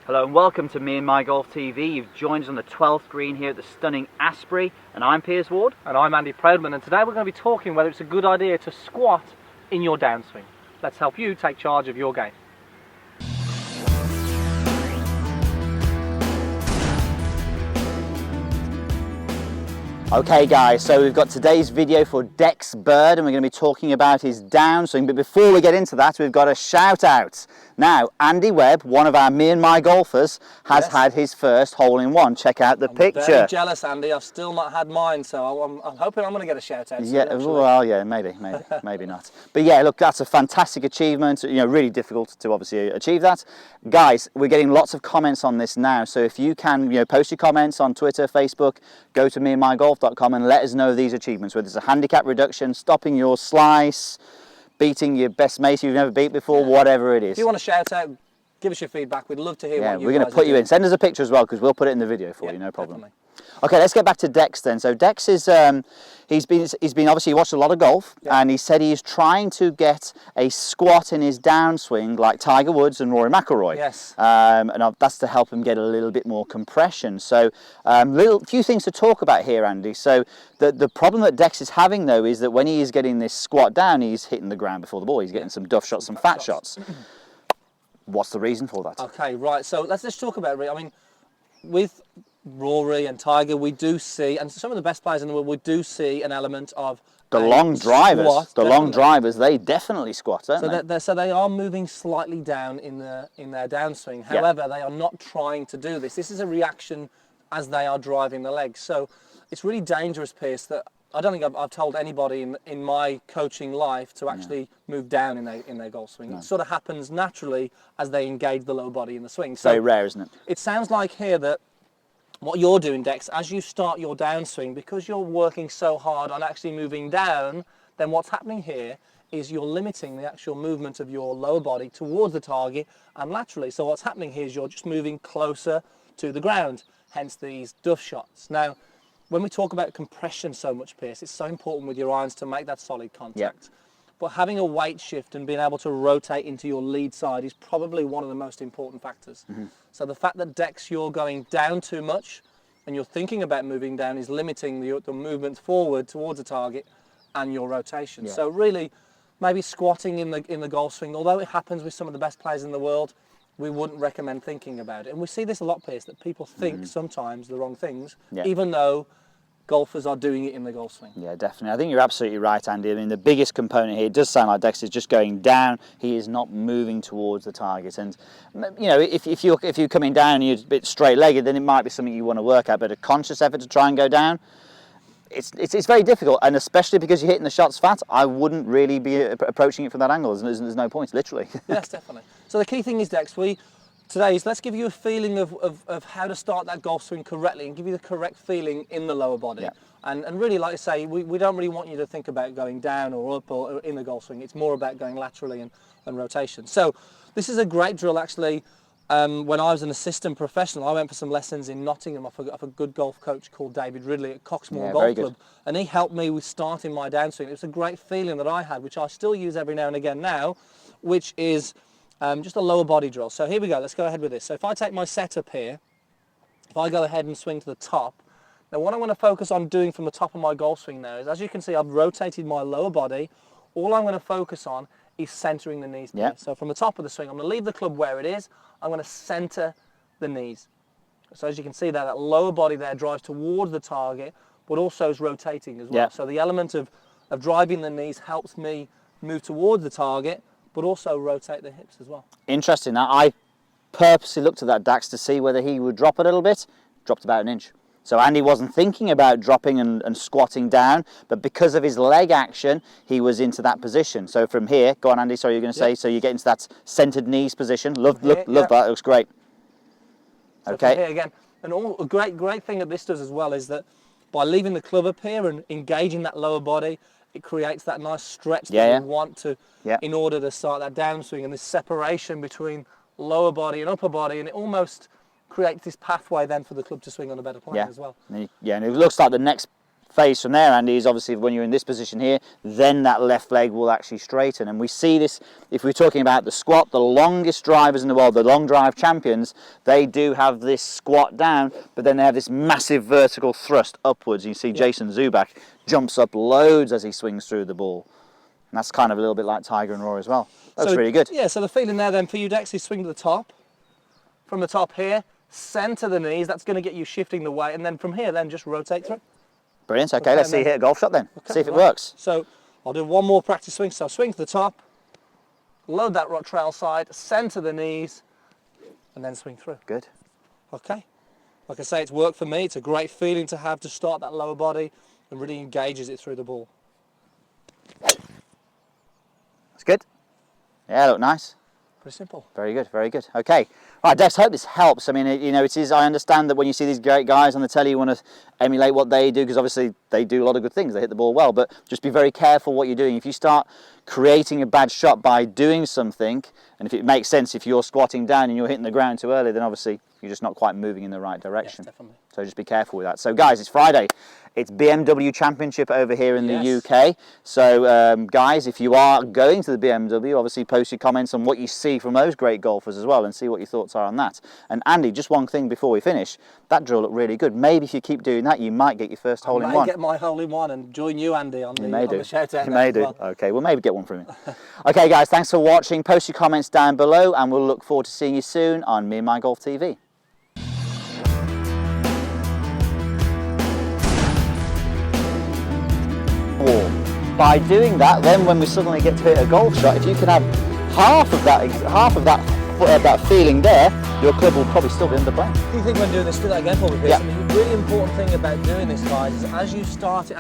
Hello and welcome to Me and My Golf TV. You've joined us on the 12th green here at the stunning Asprey, and I'm Piers Ward. And I'm Andy Proudman, and today we're going to be talking whether it's a good idea to squat in your downswing. Let's help you take charge of your game. Okay guys, so we've got today's video for Dex Bird and we're going to be talking about his downswing, but before we get into that we've got a shout out. Now, Andy Webb, one of our Me and My golfers, has had his first hole-in-one. Check out the picture. I'm very jealous, Andy. I've still not had mine, so I'm hoping I'm going to get a shout out. Yeah, well, yeah, maybe not. But yeah, look, that's a fantastic achievement. You know, really difficult to obviously achieve that. Guys, we're getting lots of comments on this now, so if you can, you know, post your comments on Twitter, Facebook, go to meandmygolf.com and let us know these achievements, whether it's a handicap reduction, stopping your slice, beating your best mate you've never beat before, whatever it is. If you want to shout out, give us your feedback. We'd love to hear what you guys are doing. We're going to put you in. Send us a picture as well, because we'll put it in the video for you, no problem. Definitely. Okay, let's get back to Dex then. So Dex is, he's been obviously watched a lot of golf, and he said he is trying to get a squat in his downswing like Tiger Woods and Rory McIlroy. Yes. And that's to help him get a little bit more compression. So few things to talk about here, Andy. So the problem that Dex is having though is that when he is getting this squat down, he's hitting the ground before the ball. He's getting some duff shots, some fat shots. What's the reason for that? Okay, right. So let's just talk about it. I mean, with Rory and Tiger, we do see, and some of the best players in the world, we do see an element of the long drivers. Squat, long drivers, they definitely squat, don't they? So they are moving slightly down in their downswing. However, they are not trying to do this. This is a reaction as they are driving the legs. So it's really dangerous, Piers, that I don't think I've told anybody in my coaching life to actually move down in their golf swing. No. It sort of happens naturally as they engage the lower body in the swing. So very rare, isn't it? It sounds like here that what you're doing, Dex, as you start your downswing, because you're working so hard on actually moving down, then what's happening here is you're limiting the actual movement of your lower body towards the target and laterally. So what's happening here is you're just moving closer to the ground, hence these duff shots. Now, when we talk about compression so much, Piers, it's so important with your irons to make that solid contact. But having a weight shift and being able to rotate into your lead side is probably one of the most important factors. So the fact that Dex, you're going down too much and you're thinking about moving down is limiting the movement forward towards the target and your rotation. So really, maybe squatting in the golf swing, although it happens with some of the best players in the world, we wouldn't recommend thinking about it. And we see this a lot, Piers, that people think sometimes the wrong things, even though golfers are doing it in the golf swing. Yeah, definitely. I think you're absolutely right, Andy. I mean, the biggest component here, it does sound like Dex is just going down. He is not moving towards the target. And, you know, if you're coming down and you're a bit straight-legged, then it might be something you want to work at. But a conscious effort to try and go down, it's very difficult. And especially because you're hitting the shots fat, I wouldn't really be approaching it from that angle. There's no point, literally. Yes, definitely. So the key thing is, Dex, today is let's give you a feeling of how to start that golf swing correctly and give you the correct feeling in the lower body. And really, like I say, we don't really want you to think about going down or up or in the golf swing. It's more about going laterally and rotation. So this is a great drill, actually. When I was an assistant professional, I went for some lessons in Nottingham off a good golf coach called David Ridley at Coxmoor Golf Club. And he helped me with starting my downswing. It was a great feeling that I had, which I still use every now and again now, which is just a lower body drill. So here we go, let's go ahead with this. So if I take my setup here, if I go ahead and swing to the top, now what I want to focus on doing from the top of my golf swing now is, as you can see, I've rotated my lower body. All I'm going to focus on is centering the knees. So from the top of the swing, I'm going to leave the club where it is. I'm going to center the knees. So as you can see there, that lower body there drives towards the target, but also is rotating as well. So the element of driving the knees helps me move towards the target, but also rotate the hips as well. Interesting. Now, I purposely looked at that Dax to see whether he would drop a little bit. Dropped about an inch. So Andy wasn't thinking about dropping and squatting down, but because of his leg action, he was into that position. So from here, go on, Andy, sorry, you're going to say, so you get into that centered knees position. Love that, it looks great. So okay. Here again, and a great thing that this does as well is that by leaving the club up here and engaging that lower body, it creates that nice stretch that you want to, in order to start that downswing, and this separation between lower body and upper body, and it almost creates this pathway then for the club to swing on a better plane as well. And it looks like the next phase from there, Andy, is obviously when you're in this position here, then that left leg will actually straighten. And we see this, if we're talking about the squat, the longest drivers in the world, the long drive champions, they do have this squat down, but then they have this massive vertical thrust upwards. You see Jason Zuback jumps up loads as he swings through the ball. And that's kind of a little bit like Tiger and Rory as well. That's really good. Yeah, so the feeling there then for you, Dex, is swing to the top. From the top here, center the knees, that's going to get you shifting the weight, and then from here, then just rotate through. Brilliant. Okay, let's see hit a golf shot then. See if it works. So I'll do one more practice swing. So swing to the top, load that rock trail side, center the knees, and then swing through. Good. Okay. Like I say, it's worked for me. It's a great feeling to have to start that lower body and really engages it through the ball. That's good. Yeah, look nice. Pretty simple. Very good, very good. Okay, all right, Dex, I hope this helps. I mean, you know, it is, I understand that when you see these great guys on the telly, you want to emulate what they do, because obviously they do a lot of good things. They hit the ball well, but just be very careful what you're doing. If you start creating a bad shot by doing something, and if it makes sense, if you're squatting down and you're hitting the ground too early, then obviously you're just not quite moving in the right direction. Yes, definitely. So just be careful with that. So guys, it's Friday. It's BMW Championship over here in the UK. So guys, if you are going to the BMW, obviously post your comments on what you see from those great golfers as well, and see what your thoughts are on that. And Andy, just one thing before we finish, that drill looked really good. Maybe if you keep doing that, you might get your first hole in one. I may get my hole in one and join you, Andy, on the shout out. You may do. Okay, we'll maybe get one from you. Okay guys, thanks for watching. Post your comments down below, and we'll look forward to seeing you soon on Me and My Golf TV. By doing that, then when we suddenly get to hit a golf shot, if you can have half of that feeling there, your club will probably still be under play. Do you think when doing this, do that again for me, Pearson? The really important thing about doing this, guys, is as you start it,